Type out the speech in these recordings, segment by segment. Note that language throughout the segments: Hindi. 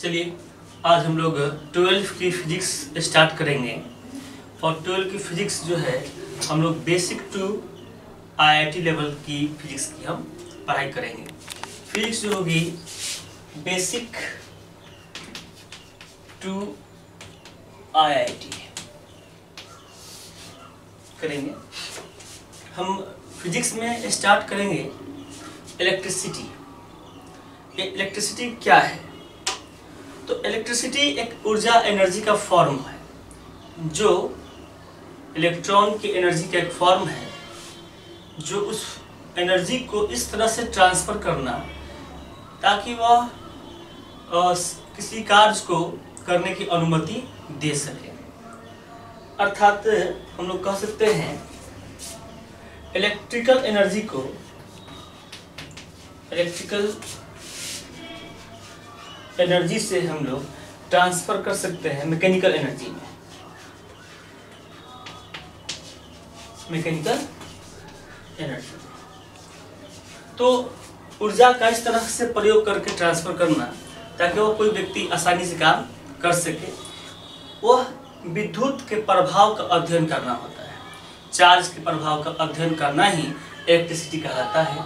चलिए आज हम लोग 12th की फिजिक्स स्टार्ट करेंगे और 12th की फिजिक्स जो है हम लोग बेसिक टू आईआईटी लेवल की फिजिक्स की हम पढ़ाई करेंगे। फिजिक्स जो होगी बेसिक टू आईआईटी करेंगे। हम फिजिक्स में स्टार्ट करेंगे इलेक्ट्रिसिटी। इलेक्ट्रिसिटी क्या है? तो इलेक्ट्रिसिटी एक ऊर्जा एनर्जी का फॉर्म है जो इलेक्ट्रॉन की एनर्जी का एक फॉर्म है जो उस एनर्जी को इस तरह से ट्रांसफर करना ताकि वह किसी कार्य को करने की अनुमति दे सके। अर्थात हम लोग कह सकते हैं इलेक्ट्रिकल एनर्जी को इलेक्ट्रिकल एनर्जी से हम लोग ट्रांसफर कर सकते हैं मैकेनिकल एनर्जी में। मैकेनिकल एनर्जी तो ऊर्जा का इस तरह से प्रयोग करके ट्रांसफर करना ताकि वो कोई व्यक्ति आसानी से काम कर सके। वह विद्युत के प्रभाव का अध्ययन करना होता है। चार्ज के प्रभाव का अध्ययन करना ही इलेक्ट्रिसिटी कहलाता है।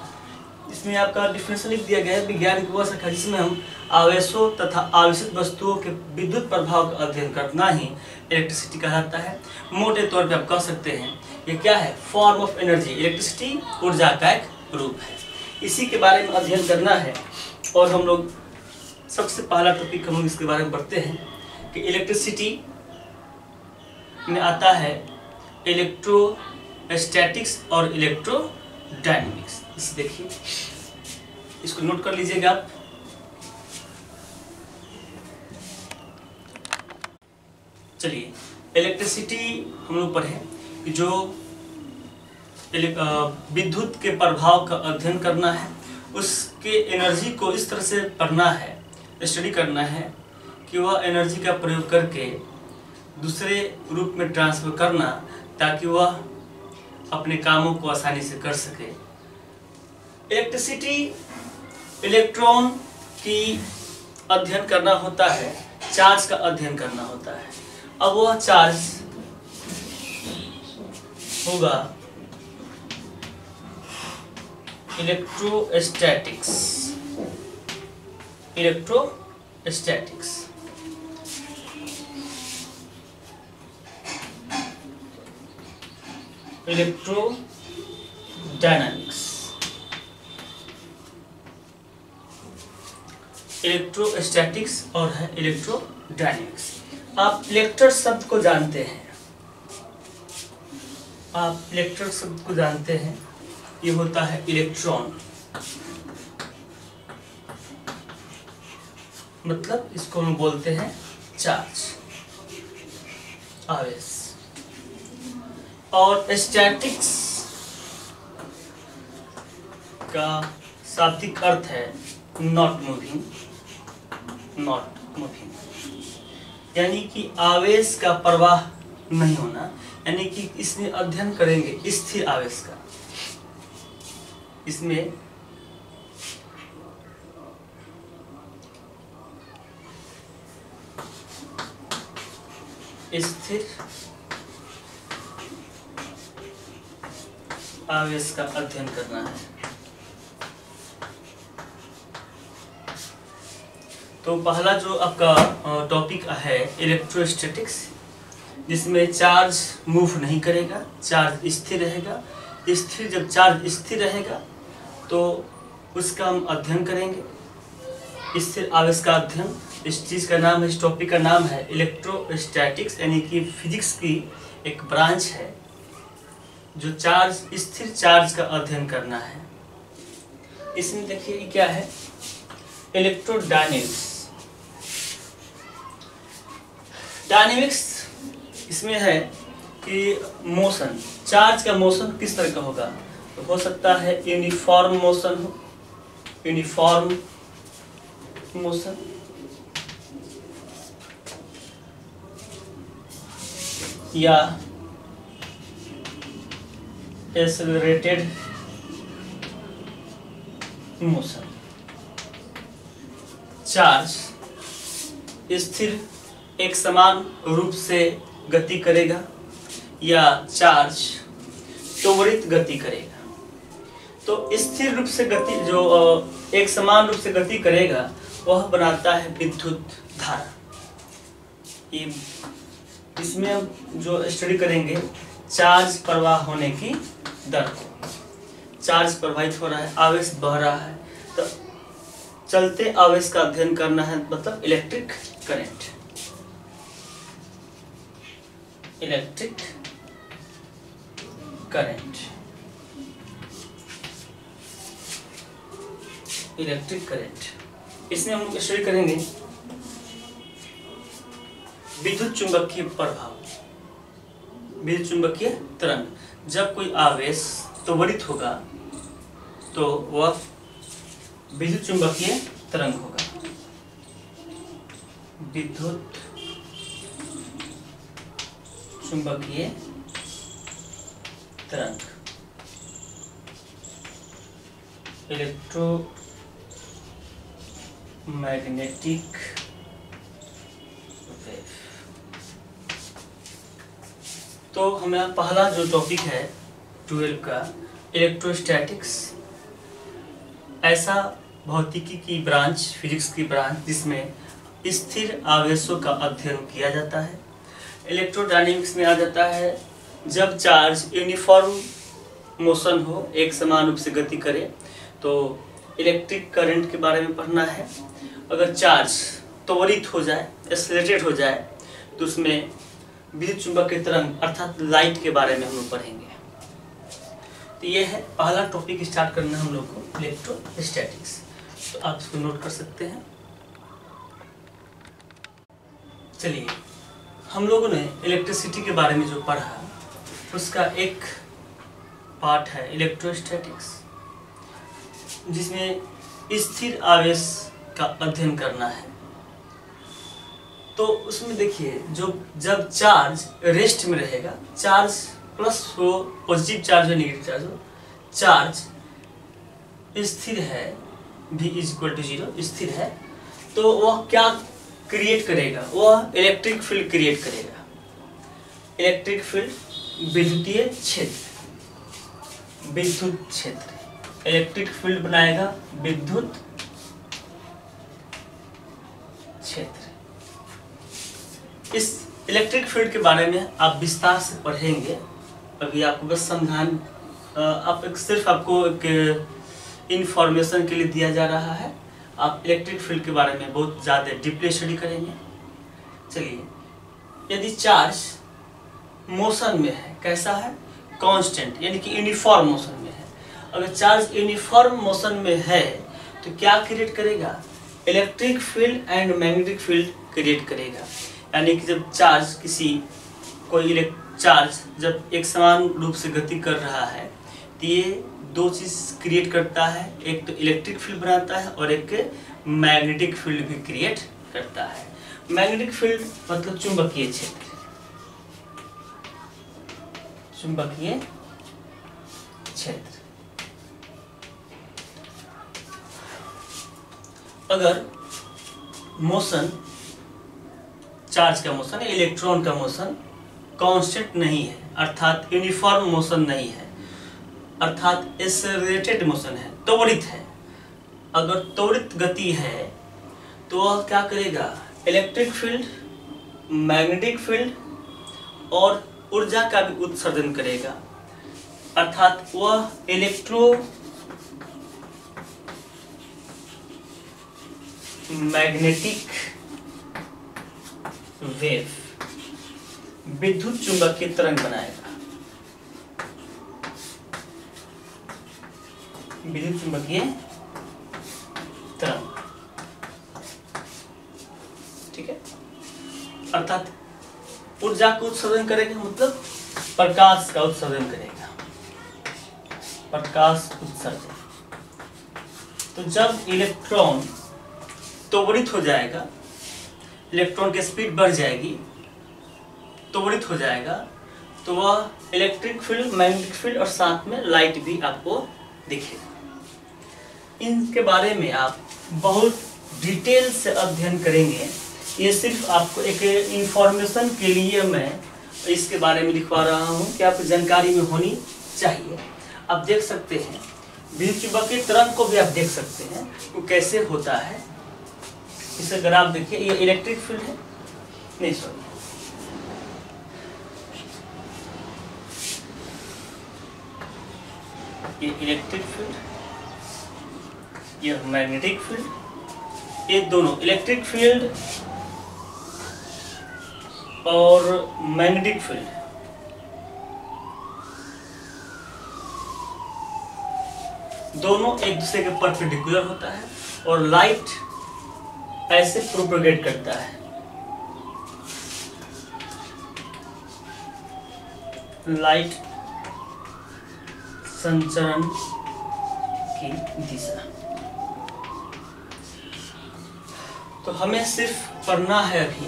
इसमें आपका डिफिनेशन लिख दिया गया है विज्ञान की वह शाखा जिसमें हम आवेशों तथा आवेशित वस्तुओं के विद्युत प्रभाव का अध्ययन करना ही इलेक्ट्रिसिटी कहलाता है। मोटे तौर पे आप कह सकते हैं ये क्या है? Form of energy. इलेक्ट्रिसिटी ऊर्जा का एक रूप है। इसी के बारे में अध्ययन करना है और हम लोग सबसे पहला टॉपिक हम इसके बारे में पढ़ते हैं कि इलेक्ट्रिसिटी में आता है इलेक्ट्रोस्टैटिक्स और इलेक्ट्रोडायनेमिक्स। इसे देखिए, इसको नोट कर लीजिएगा आप। चलिए इलेक्ट्रिसिटी हम लोग पढ़े कि जो विद्युत के प्रभाव का अध्ययन करना है, उसके एनर्जी को इस तरह से पढ़ना है, स्टडी करना है कि वह एनर्जी का प्रयोग करके दूसरे रूप में ट्रांसफर करना ताकि वह अपने कामों को आसानी से कर सके। इलेक्ट्रिसिटी इलेक्ट्रॉन की अध्ययन करना होता है, चार्ज का अध्ययन करना होता है। अब वह चार्ज होगा इलेक्ट्रोस्टैटिक्स। Electrostatics electrodynamics. इलेक्ट्रोस्टैटिक्स और है इलेक्ट्रोडायनामिक्स। आप इलेक्ट्रिक शब्द को जानते हैं। आप इलेक्ट्रिक शब्द को जानते हैं। ये होता है इलेक्ट्रॉन, मतलब इसको हम बोलते हैं चार्ज, आवेश। और स्टैटिक्स का शाब्दिक अर्थ है नॉट मूविंग। नॉट मूविंग यानी कि आवेश का प्रवाह नहीं होना, यानी कि इसमें अध्ययन करेंगे स्थिर आवेश का। इसमें स्थिर आवेश का अध्ययन करना है। तो पहला जो आपका टॉपिक है इलेक्ट्रोस्टैटिक्स, जिसमें चार्ज मूव नहीं करेगा, चार्ज स्थिर रहेगा। स्थिर जब चार्ज स्थिर रहेगा तो उसका हम अध्ययन करेंगे, स्थिर आवेश का अध्ययन। इस चीज़ का नाम है, इस टॉपिक का नाम है इलेक्ट्रोस्टैटिक्स, यानी कि फिजिक्स की एक ब्रांच है जो चार्ज स्थिर चार्ज का अध्ययन करना है। इसमें देखिए क्या है इलेक्ट्रोडायनेमिक्स। डायनेमिक्स इसमें है कि मोशन, चार्ज का मोशन किस तरह का होगा। तो हो सकता है यूनिफॉर्म मोशन हो, यूनिफॉर्म मोशन, या एक्सेलरेटेड मोशन। चार्ज स्थिर एक समान रूप से गति करेगा या चार्ज त्वरित गति करेगा। तो स्थिर रूप से गति जो एक समान रूप से गति करेगा वह बनाता है विद्युत धारा। ये इसमें हम जो स्टडी करेंगे चार्ज प्रवाह होने की दर को। चार्ज प्रवाहित हो रहा है, आवेश बह रहा है, तो चलते आवेश का अध्ययन करना है, मतलब electric current. Electric current, electric current, इसमें हम लोग स्टडी करेंगे विद्युत चुंबकीय प्रभाव, विद्युत चुंबकीय तरंग। जब कोई आवेश त्वरित होगा तो वह विद्युत चुंबकीय तरंग होगा। विद्युत चुंबकीय तरंग, इलेक्ट्रोमैग्नेटिक वेव। तो हमारा पहला जो टॉपिक है 12 का इलेक्ट्रोस्टैटिक्स, ऐसा भौतिकी की ब्रांच, फिजिक्स की ब्रांच जिसमें स्थिर आवेशों का अध्ययन किया जाता है। इलेक्ट्रोडायनेमिक्स में आ जाता है जब चार्ज यूनिफॉर्म मोशन हो, एक समान रूप से गति करे, तो इलेक्ट्रिक करंट के बारे में पढ़ना है। अगर चार्ज त्वरित हो जाए, एक्सेलरेटेड हो जाए, तो उसमें विद्युत चुंबकीय तरंग अर्थात लाइट के बारे में हम लोग पढ़ेंगे। तो ये है पहला टॉपिक स्टार्ट करना हम लोग को, इलेक्ट्रोस्टैटिक्स। तो आप इसको नोट कर सकते हैं। चलिए, हम लोगों ने इलेक्ट्रिसिटी के बारे में जो पढ़ा उसका एक पार्ट है इलेक्ट्रोस्टैटिक्स, जिसमें स्थिर आवेश का अध्ययन करना है। तो उसमें देखिए, जो जब चार्ज रेस्ट में रहेगा, चार्ज प्लस हो, पॉजिटिव चार्ज हो, नेगेटिव चार्ज हो, चार्ज स्थिर है, V = 0 स्थिर है, तो वह क्या क्रिएट करेगा? वह इलेक्ट्रिक फील्ड क्रिएट करेगा। इलेक्ट्रिक फील्ड, विद्युतीय क्षेत्र, विद्युत क्षेत्र, इलेक्ट्रिक फील्ड बनाएगा विद्युत क्षेत्र। इस इलेक्ट्रिक फील्ड के बारे में आप विस्तार से पढ़ेंगे। अभी आपको बस समझान सिर्फ आपको एक इंफॉर्मेशन के लिए दिया जा रहा है। आप इलेक्ट्रिक फील्ड के बारे में बहुत ज़्यादा डीपली स्टडी करेंगे। चलिए, यदि चार्ज मोशन में है, कैसा है? कांस्टेंट, यानी कि यूनिफॉर्म मोशन में है। अगर चार्ज यूनिफॉर्म मोशन में है तो क्या क्रिएट करेगा? Electric field and magnetic field create करेगा। यानी कि जब चार्ज चार्ज जब एक समान रूप से गति कर रहा है तो ये दो चीज क्रिएट करता है, एक तो इलेक्ट्रिक फील्ड बनाता है और एक मैग्नेटिक फील्ड भी क्रिएट करता है। मैग्नेटिक फील्ड मतलब चुंबकीय क्षेत्र, चुंबकीय क्षेत्र। अगर मोशन, चार्ज का मोशन, इलेक्ट्रॉन का मोशन कांस्टेंट नहीं है, अर्थात यूनिफॉर्म मोशन नहीं है, अर्थात एक्सेलरेटेड मोशन है, त्वरित है, अगर त्वरित गति है तो वह क्या करेगा? इलेक्ट्रिक फील्ड, मैग्नेटिक फील्ड और ऊर्जा का भी उत्सर्जन करेगा, अर्थात वह मैग्नेटिक वेव, विद्युत चुंबकीय तरंग बनाएगा। विद्युत चुंबकीय तरंग, ठीक है। अर्थात ऊर्जा को उत्सर्जन करेगा, मतलब प्रकाश का उत्सर्जन करेगा, प्रकाश उत्सर्जन। तो जब इलेक्ट्रॉन त्वरित हो जाएगा, इलेक्ट्रॉन की स्पीड बढ़ जाएगी, त्वरित हो जाएगा, तो वह इलेक्ट्रिक फील्ड, मैग्नेटिक फील्ड और साथ में लाइट भी आपको दिखेगा। इनके बारे में आप बहुत डिटेल से अध्ययन करेंगे ये सिर्फ आपको एक इंफॉर्मेशन के लिए मैं इसके बारे में लिखवा रहा हूँ कि आपको जानकारी में होनी चाहिए। आप देख सकते हैं विद्युत चुंबकीय तरंग को भी आप देख सकते हैं वो कैसे होता है। इस अगर आप देखिए ये इलेक्ट्रिक फील्ड है, नहीं सॉरी, ये इलेक्ट्रिक फील्ड, ये मैग्नेटिक फील्ड, ये दोनों इलेक्ट्रिक फील्ड और मैग्नेटिक फील्ड दोनों एक दूसरे के परपेंडिकुलर होता है और लाइट ऐसे प्रोपेगेट करता है। लाइट संचरण की दिशा। तो हमें सिर्फ पढ़ना है अभी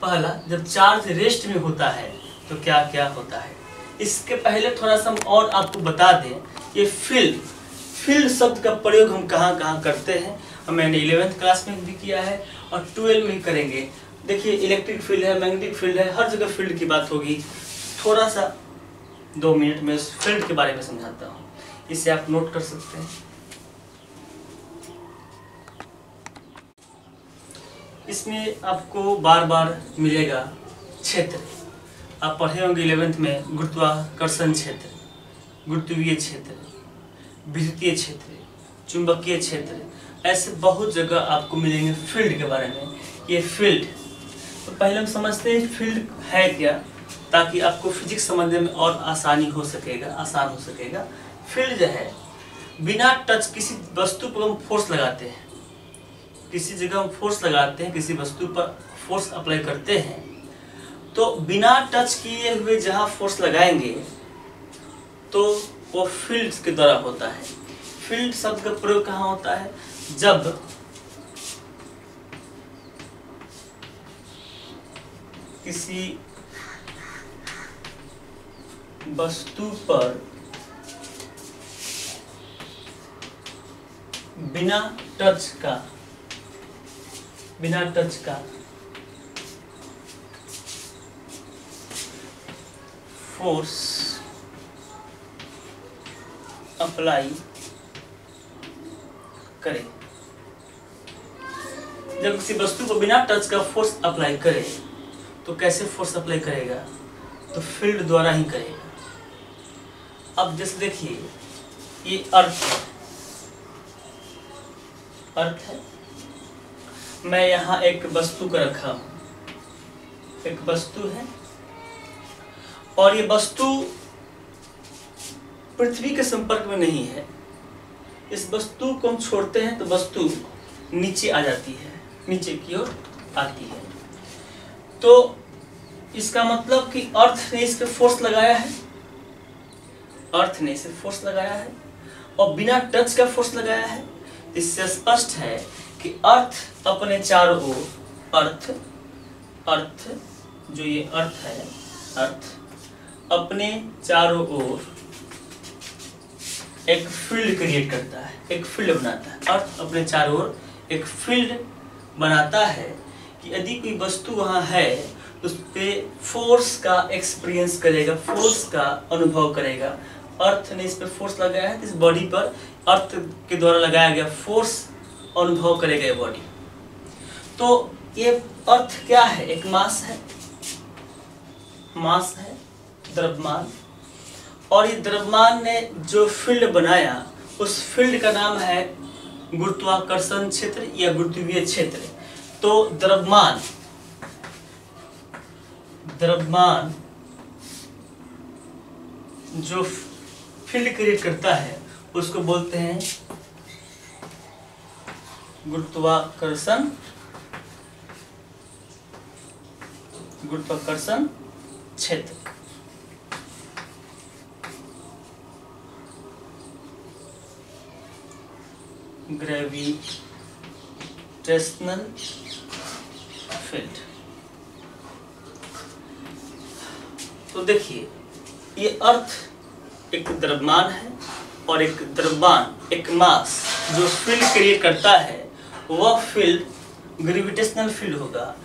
पहला, जब चार्ज रेस्ट में होता है तो क्या क्या होता है। इसके पहले थोड़ा सा हम और आपको बता दें, ये फील्ड शब्द का प्रयोग हम कहाँ कहाँ करते हैं। मैंने 11th क्लास में भी किया है और 12 में भी करेंगे। देखिए इलेक्ट्रिक फील्ड है, मैग्नेटिक फील्ड है, हर जगह फील्ड की बात होगी। थोड़ा सा 2 मिनट में उस फील्ड के बारे में समझाता हूँ, इसे आप नोट कर सकते हैं। इसमें आपको बार बार मिलेगा क्षेत्र। आप पढ़े होंगे 11th में गुरुत्वाकर्षण क्षेत्र, गुरुत्वीय क्षेत्र, विद्युतीय क्षेत्र, चुंबकीय क्षेत्र, ऐसे बहुत जगह आपको मिलेंगे फील्ड के बारे में। ये फील्ड, तो पहले हम समझते हैं फील्ड है क्या, ताकि आपको फिजिक्स समझने में और आसान हो सकेगा। फील्ड जो है, बिना टच किसी वस्तु पर हम फोर्स लगाते हैं, किसी जगह हम फोर्स लगाते हैं, किसी वस्तु पर फोर्स अप्लाई करते हैं, तो बिना टच किए हुए जहाँ फोर्स लगाएंगे तो वो फील्ड के द्वारा होता है। फील्ड शब्द का प्रयोग कहाँ होता है, जब किसी वस्तु पर बिना टच का फोर्स अप्लाई करें। जब किसी वस्तु को बिना टच का फोर्स अप्लाई करे तो कैसे फोर्स अप्लाई करेगा, तो फील्ड द्वारा ही करेगा। अब जैसे देखिए ये अर्थ है, मैं यहाँ एक वस्तु को रखा हूँ, एक वस्तु है और ये वस्तु पृथ्वी के संपर्क में नहीं है। इस वस्तु को हम छोड़ते हैं तो वस्तु नीचे आ जाती है, नीचे की ओर आती है। तो इसका मतलब कि अर्थ ने इस पे फोर्स लगाया है, अर्थ ने इसे फोर्स लगाया है और बिना टच का फोर्स लगाया है। इससे स्पष्ट है कि अर्थ अपने चारों ओर, अर्थ जो ये अर्थ है, अर्थ अपने चारों ओर एक फील्ड क्रिएट करता है, एक फील्ड बनाता है। अर्थ अपने चारों ओर एक फील्ड बनाता है कि यदि कोई वस्तु वहाँ है तो उस पर फोर्स का एक्सपीरियंस करेगा, फोर्स का अनुभव करेगा। अर्थ ने इस पर फोर्स लगाया है, इस बॉडी पर अर्थ के द्वारा लगाया गया फोर्स अनुभव करेगा ये बॉडी। तो ये अर्थ क्या है, एक मास है, द्रव्यमान। और ये द्रव्यमान ने जो फील्ड बनाया उस फील्ड का नाम है गुरुत्वाकर्षण क्षेत्र या गुरुत्वीय क्षेत्र। तो द्रव्यमान जो फील्ड क्रिएट करता है उसको बोलते हैं गुरुत्वाकर्षण क्षेत्र। Gravitational field. तो देखिए ये अर्थ एक द्रव्यमान है और एक द्रव्यमान, एक मास जो फील्ड क्रिएट करता है, वह फील्ड ग्रेविटेशनल फील्ड होगा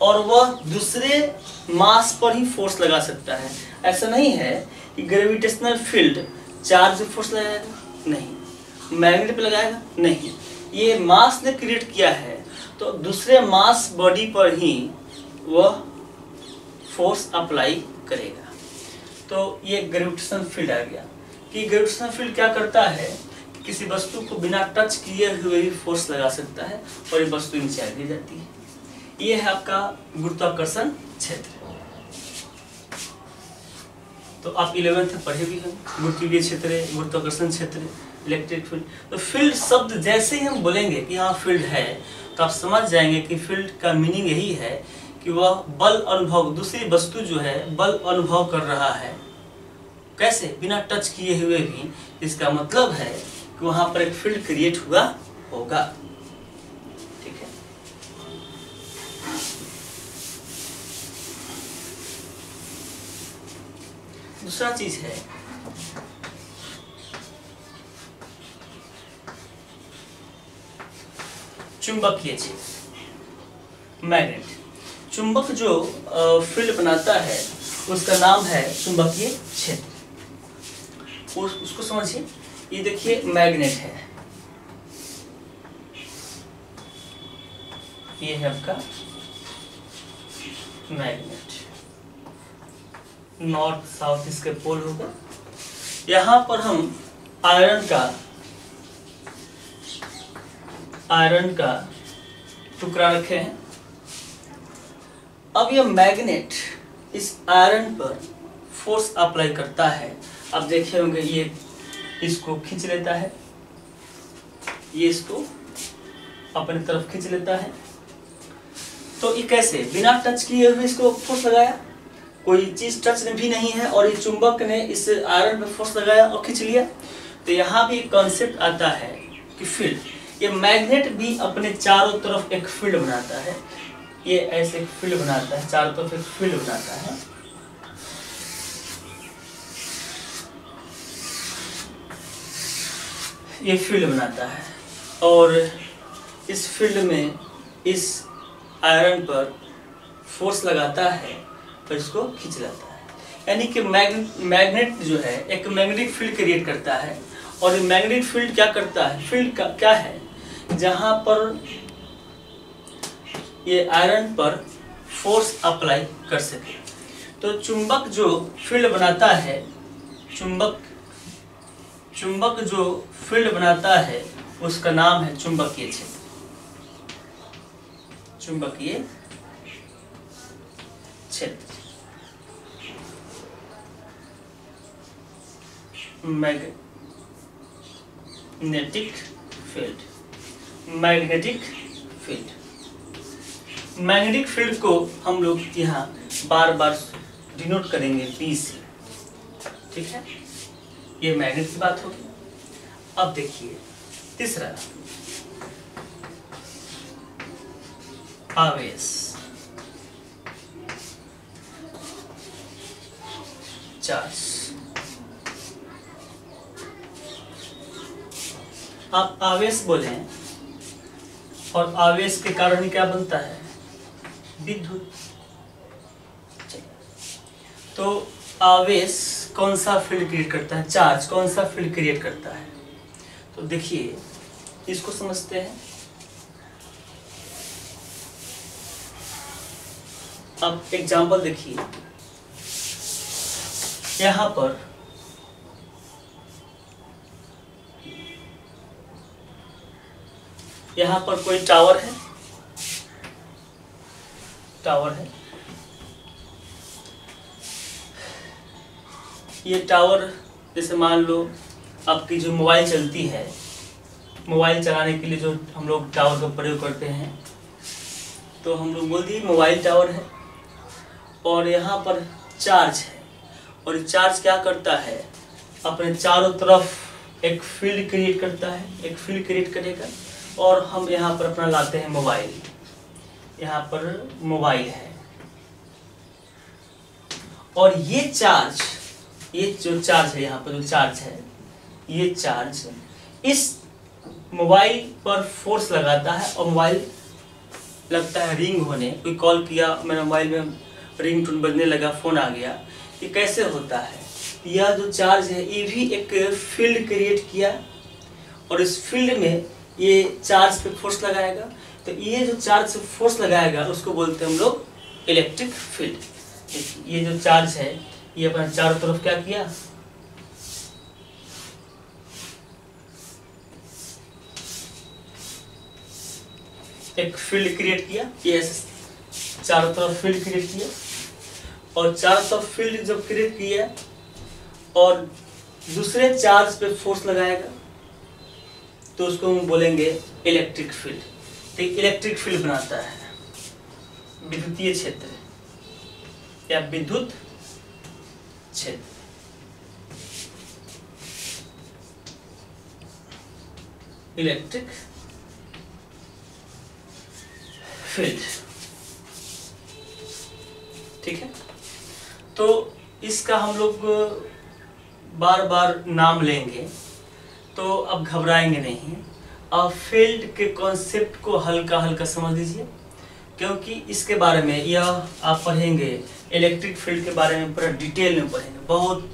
और वह दूसरे मास पर ही फोर्स लगा सकता है। ऐसा नहीं है कि ग्रेविटेशनल फील्ड चार्ज पे फोर्स लगाएगा, नहीं। मैग्नेट पे लगाएगा, नहीं। ये मास ने क्रिएट किया है तो दूसरे मास बॉडी पर ही वह फोर्स अप्लाई करेगा। तो ये ग्रेविटेशनल फील्ड आ गया कि ग्रेविटेशनल फील्ड क्या करता है, किसी वस्तु को बिना टच किए हुए ही फोर्स लगा सकता है और ये वस्तु नीचे आ गिर जाती है। ये है आपका गुरुत्वाकर्षण क्षेत्र। तो आप 11th में पढ़े भी हैं, गुरुत्वीय क्षेत्र, गुरुत्वाकर्षण क्षेत्र, इलेक्ट्रिक फील्ड। तो फील्ड शब्द जैसे ही हम बोलेंगे कि हाँ फील्ड है, तो आप समझ जाएंगे कि फील्ड का मीनिंग यही है कि वह बल अनुभव, दूसरी वस्तु जो है बल अनुभव कर रहा है। कैसे? बिना टच किए हुए भी। इसका मतलब है कि वहां पर एक फील्ड क्रिएट हुआ होगा। ठीक है। दूसरा चीज है चुंबकीय क्षेत्र, मैग्नेट। चुंबक जो फील्ड बनाता है उसका नाम है चुंबकीय क्षेत्र। उसको समझिए। ये देखिए मैग्नेट है, ये है आपका मैग्नेट। नॉर्थ साउथ इसके पोल होगा। यहां पर हम आयरन का टुकड़ा रखे हैं। अब यह मैग्नेट इस आयरन पर फोर्स अप्लाई करता है। आप देखे होंगे ये इसको खींच लेता है, ये इसको अपनी तरफ खींच लेता है। तो ये कैसे? बिना टच किए हुए इसको फोर्स लगाया, कोई चीज टच भी नहीं है और ये चुंबक ने इस आयरन पे फोर्स लगाया और खींच लिया। तो यहाँ भी एक कॉन्सेप्ट आता है कि फील्ड, ये मैग्नेट भी अपने चारों तरफ एक फील्ड बनाता है। ये ऐसे एक फील्ड बनाता है, चारों तरफ एक फील्ड बनाता है। ये फील्ड बनाता है और इस फील्ड में इस आयरन पर फोर्स लगाता है और इसको खींच लाता है। यानी कि मैग्नेट जो है एक मैग्नेटिक फील्ड क्रिएट करता है। और ये मैग्नेटिक फील्ड क्या करता है? फील्ड का क्या है? जहां पर ये आयरन पर फोर्स अप्लाई कर सके। तो चुंबक जो फील्ड बनाता है, चुंबक जो फील्ड बनाता है उसका नाम है चुंबकीय क्षेत्र। चुंबकीय क्षेत्र, magnetic field. Magnetic field, magnetic field को हम लोग यहाँ बार बार डिनोट करेंगे पी से। ठीक है, ये मैग्नेट की बात होगी। अब देखिए तीसरा, आवेश। चार्ज। आप आवेश बोले और आवेश के कारण क्या बनता है? विद्युत। तो आवेश कौन सा फील्ड क्रिएट करता है? चार्ज कौन सा फील्ड क्रिएट करता है? तो देखिए इसको समझते हैं। अब एग्जांपल देखिए, यहां पर कोई टावर है, ये टावर जैसे मान लो आपकी जो मोबाइल चलती है, मोबाइल चलाने के लिए जो हम लोग टावर का प्रयोग करते हैं, तो हम लोग बोल दिए मोबाइल टावर है। और यहाँ पर चार्ज है और चार्ज क्या करता है? अपने चारों तरफ एक फील्ड क्रिएट करता है, एक फील्ड क्रिएट करेगा। और हम यहाँ पर अपना लाते हैं मोबाइल, यहाँ पर मोबाइल है और ये चार्ज, ये जो चार्ज है, यहाँ पर जो चार्ज है, ये चार्ज इस मोबाइल पर फोर्स लगाता है और मोबाइल लगता है रिंग होने, कोई कॉल किया, मेरे मोबाइल में रिंग टोन बजने लगा, फ़ोन आ गया, ये कैसे होता है? यह जो चार्ज है ये भी एक फील्ड क्रिएट किया और इस फील्ड में ये चार्ज पे फोर्स लगाएगा। तो ये जो चार्ज पे फोर्स लगाएगा उसको बोलते हैं हम लोग इलेक्ट्रिक फील्ड। ये जो चार्ज है ये अपना चारों तरफ क्या किया, एक फील्ड क्रिएट किया, ये चारों तरफ फील्ड क्रिएट किया और चारों तरफ फील्ड जब क्रिएट किया और दूसरे चार्ज पे फोर्स लगाएगा तो उसको हम बोलेंगे इलेक्ट्रिक फील्ड। तो इलेक्ट्रिक फील्ड बनाता है विद्युतीय क्षेत्र या विद्युत क्षेत्र। इलेक्ट्रिक फील्ड, ठीक है। तो इसका हम लोग बार बार नाम लेंगे तो अब घबराएंगे नहीं। अब फील्ड के कॉन्सेप्ट को हल्का हल्का समझ लीजिए, क्योंकि इसके बारे में यह आप पढ़ेंगे, इलेक्ट्रिक फील्ड के बारे में पूरा डिटेल में पढ़ेंगे, बहुत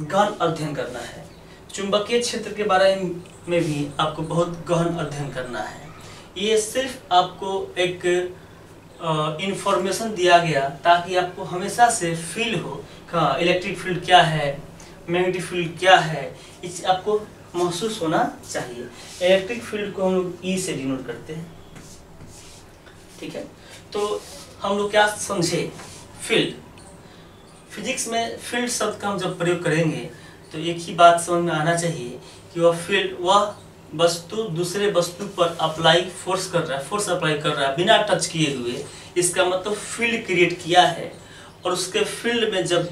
गहन अध्ययन करना है। चुंबकीय क्षेत्र के बारे में भी आपको बहुत गहन अध्ययन करना है। ये सिर्फ आपको एक इंफॉर्मेशन दिया गया ताकि आपको हमेशा से फील हो हाँ इलेक्ट्रिक फील्ड क्या है, मैग्नेटिक फील्ड क्या है, इस आपको महसूस होना चाहिए। इलेक्ट्रिक फील्ड को हम लोग ई से डिनोट करते हैं, ठीक है। तो हम लोग क्या समझे, फील्ड। फिजिक्स में फील्ड शब्द का हम जब प्रयोग करेंगे तो एक ही बात समझ में आना चाहिए कि वह फील्ड वह वस्तु दूसरे वस्तु पर अप्लाई फोर्स कर रहा है, फोर्स अप्लाई कर रहा है बिना टच किए हुए, इसका मतलब फील्ड क्रिएट किया है। और उसके फील्ड में जब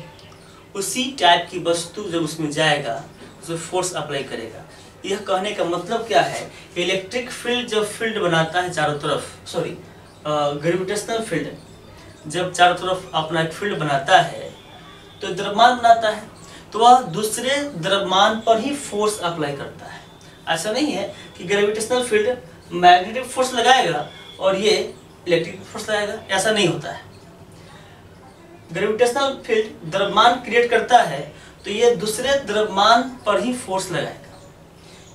उसी टाइप की वस्तु जब उसमें जाएगा उसे फोर्स अप्लाई करेगा। यह कहने का मतलब क्या है, इलेक्ट्रिक फील्ड जब फील्ड बनाता है चारों तरफ, सॉरी ग्रेविटेशनल फील्ड जब चारों तरफ अपना एक फील्ड बनाता है तो द्रव्यमान बनाता है, तो वह दूसरे द्रव्यमान पर ही फोर्स अप्लाई करता है। ऐसा नहीं है कि ग्रेविटेशनल फील्ड मैग्नेटिक फोर्स लगाएगा और ये इलेक्ट्रिक फोर्स लगाएगा, ऐसा नहीं होता है। ग्रेविटेशनल फील्ड द्रव्यमान क्रिएट करता है तो ये दूसरे द्रव्यमान पर ही फोर्स लगाएगा।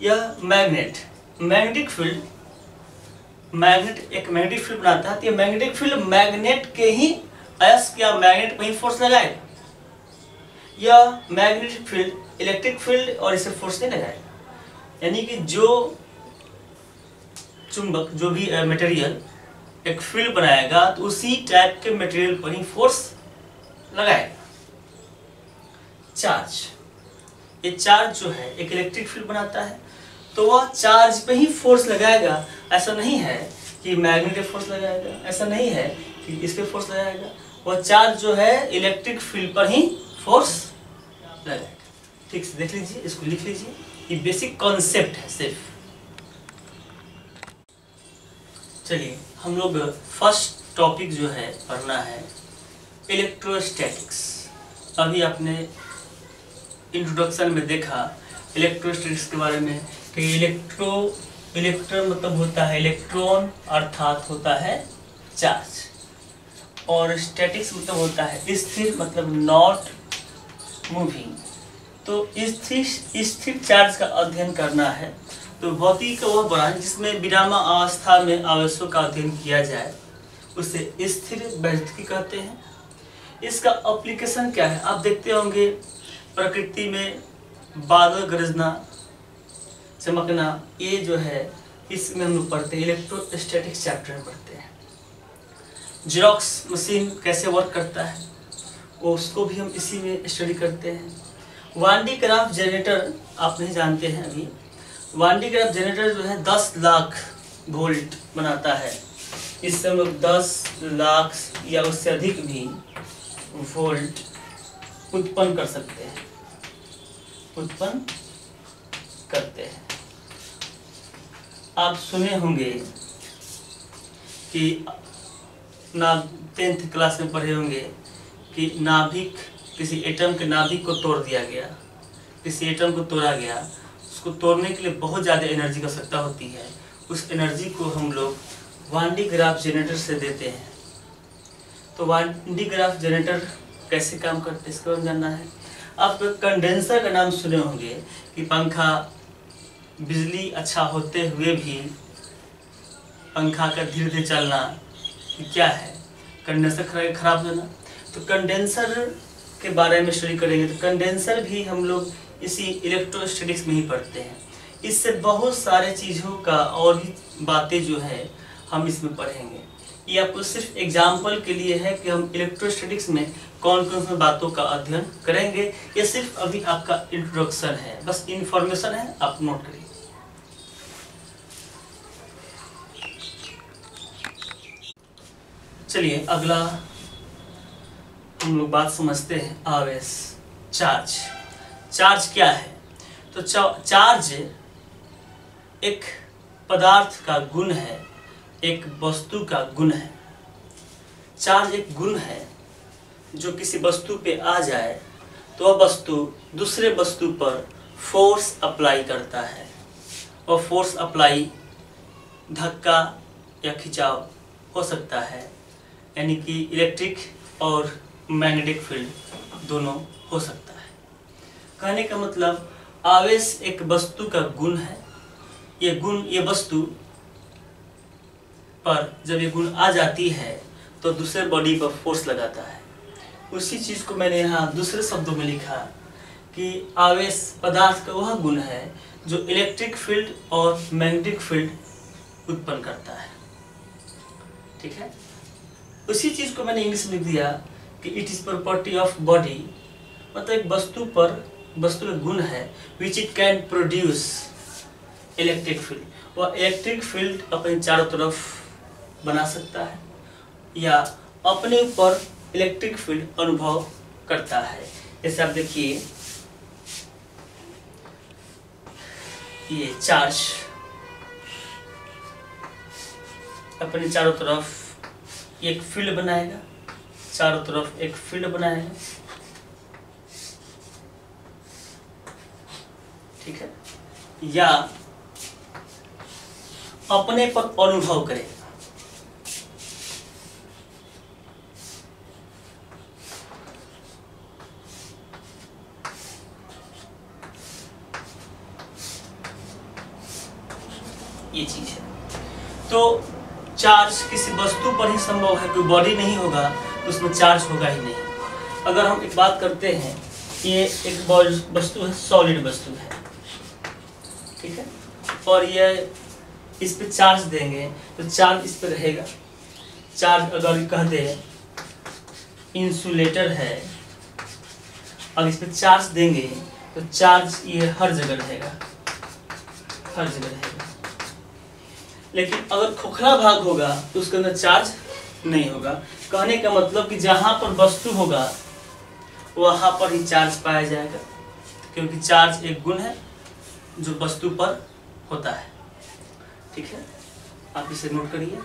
यह मैग्नेटिक फील्ड एक मैग्नेटिक फील्ड बनाता है तो ये मैग्नेटिक फील्ड मैग्नेट के ही अयस्क या मैग्नेट पर ही फोर्स लगाएगा। यह मैग्नेटिक फील्ड इलेक्ट्रिक फील्ड और इसे फोर्स नहीं लगाएगा। यानी कि जो चुंबक जो भी मटेरियल एक फील्ड बनाएगा तो उसी टाइप के मटेरियल पर ही फोर्स लगाएगा। चार्ज, ये चार्ज जो है एक इलेक्ट्रिक फील्ड बनाता है तो वह चार्ज पे ही फोर्स लगाएगा। ऐसा नहीं है कि मैग्नेटिक फोर्स लगाएगा, ऐसा नहीं है कि इस पे फोर्स लगाएगा, वह चार्ज जो है इलेक्ट्रिक फील्ड पर ही फोर्स लगाएगा। ठीक से देख लीजिए, इसको लिख लीजिए, ये बेसिक कॉन्सेप्ट है सिर्फ। चलिए हम लोग फर्स्ट टॉपिक जो है पढ़ना है इलेक्ट्रोस्टैटिक्स। अभी आपने इंट्रोडक्शन में देखा इलेक्ट्रोस्टैटिक्स के बारे में कि इलेक्ट्रॉन मतलब होता है इलेक्ट्रॉन, अर्थात होता है चार्ज, और स्टैटिक्स मतलब होता है स्थिर, मतलब नॉट मूविंग। तो स्थिर चार्ज का अध्ययन करना है तो भौतिकी का वह ब्रांच जिसमें विराम अवस्था में आवेशों का अध्ययन किया जाए उसे स्थिर वैद्युतिकी कहते हैं। इसका एप्लीकेशन क्या है, आप देखते होंगे प्रकृति में बादल गरजना, चमकना, ये जो है इसमें हम लोग पढ़ते हैं, इलेक्ट्रोस्टैटिक्स चैप्टर में पढ़ते हैं। जेरॉक्स मशीन कैसे वर्क करता है वो उसको भी हम इसी में स्टडी करते हैं। वान डी क्राफ्ट जनरेटर आप नहीं जानते हैं अभी, वान डी क्राफ्ट जनरेटर जो है 10 लाख वोल्ट बनाता है। इससे हम लोग 10 लाख या उससे अधिक भी वोल्ट उत्पन्न कर सकते हैं, उत्पन्न करते हैं। आप सुने होंगे कि ना 10th क्लास में पढ़े होंगे कि नाभिक, किसी एटम के नाभिक को तोड़ दिया गया, किसी एटम को तोड़ा गया, उसको तोड़ने के लिए बहुत ज़्यादा एनर्जी की आवश्यकता होती है। उस एनर्जी को हम लोग वान डी ग्राफ जनरेटर से देते हैं। तो वान डी ग्राफ जनरेटर कैसे काम करते हैं इसके बारे में जानना है। आप कंडेंसर का नाम सुने होंगे कि पंखा बिजली अच्छा होते हुए भी पंखा का धीरे धीरे चलना क्या है, कंडेंसर खराब होना। तो कंडेंसर के बारे में स्टडी करेंगे। तो कंडेंसर भी हम लोग इसी इलेक्ट्रोस्टैटिक्स में ही पढ़ते हैं। इससे बहुत सारे चीज़ों का और भी बातें जो है हम इसमें पढ़ेंगे। ये आपको सिर्फ एग्जाम्पल के लिए है कि हम इलेक्ट्रोस्टैटिक्स में कौन कौन सी बातों का अध्ययन करेंगे। ये सिर्फ अभी आपका इंट्रोडक्शन है, बस इंफॉर्मेशन है, आप नोट करिए। चलिए अगला हम लोग बात समझते हैं, आवेश, चार्ज। चार्ज क्या है? तो चार्ज एक पदार्थ का गुण है, एक वस्तु का गुण है। चार्ज एक गुण है जो किसी वस्तु पे आ जाए तो वह वस्तु दूसरे वस्तु पर फोर्स अप्लाई करता है, और फोर्स अप्लाई धक्का या खिंचाव हो सकता है, यानी कि इलेक्ट्रिक और मैग्नेटिक फील्ड दोनों हो सकता है। कहने का मतलब आवेश एक वस्तु का गुण है। ये गुण, ये वस्तु पर जब ये गुण आ जाती है तो दूसरे बॉडी पर फोर्स लगाता है। उसी चीज़ को मैंने यहाँ दूसरे शब्दों में लिखा कि आवेश पदार्थ का वह गुण है जो इलेक्ट्रिक फील्ड और मैग्नेटिक फील्ड उत्पन्न करता है। ठीक है, उसी चीज़ को मैंने इंग्लिश में लिख दिया कि it is property of body, मतलब एक वस्तु पर, वस्तु का गुण है which it can produce electric field. वह इलेक्ट्रिक फील्ड अपने चारों तरफ बना सकता है या अपने ऊपर इलेक्ट्रिक फील्ड अनुभव करता है। जैसे आप देखिए ये चार्ज अपने चारों तरफ एक फील्ड बनाएगा, चारों तरफ एक फील्ड बनाएगा। ठीक है, या अपने पर अनुभव करेगा। ये चीज है। तो चार्ज किसी वस्तु पर ही संभव है, कोई बॉडी नहीं होगा तो उसमें चार्ज होगा ही नहीं। अगर हम एक बात करते हैं, ये एक वस्तु है, सॉलिड वस्तु है, ठीक है, और ये इस पे चार्ज देंगे तो चार्ज इस पे रहेगा। चार्ज अगर कहते हैं इंसुलेटर है, और इस पे चार्ज देंगे तो चार्ज ये हर जगह रहेगा, हर जगह रहेगा। लेकिन अगर खोखला भाग होगा तो उसके अंदर चार्ज नहीं होगा। कहने का मतलब कि जहाँ पर वस्तु होगा वहाँ पर ही चार्ज पाया जाएगा, क्योंकि चार्ज एक गुण है जो वस्तु पर होता है। ठीक है, आप इसे नोट करिए।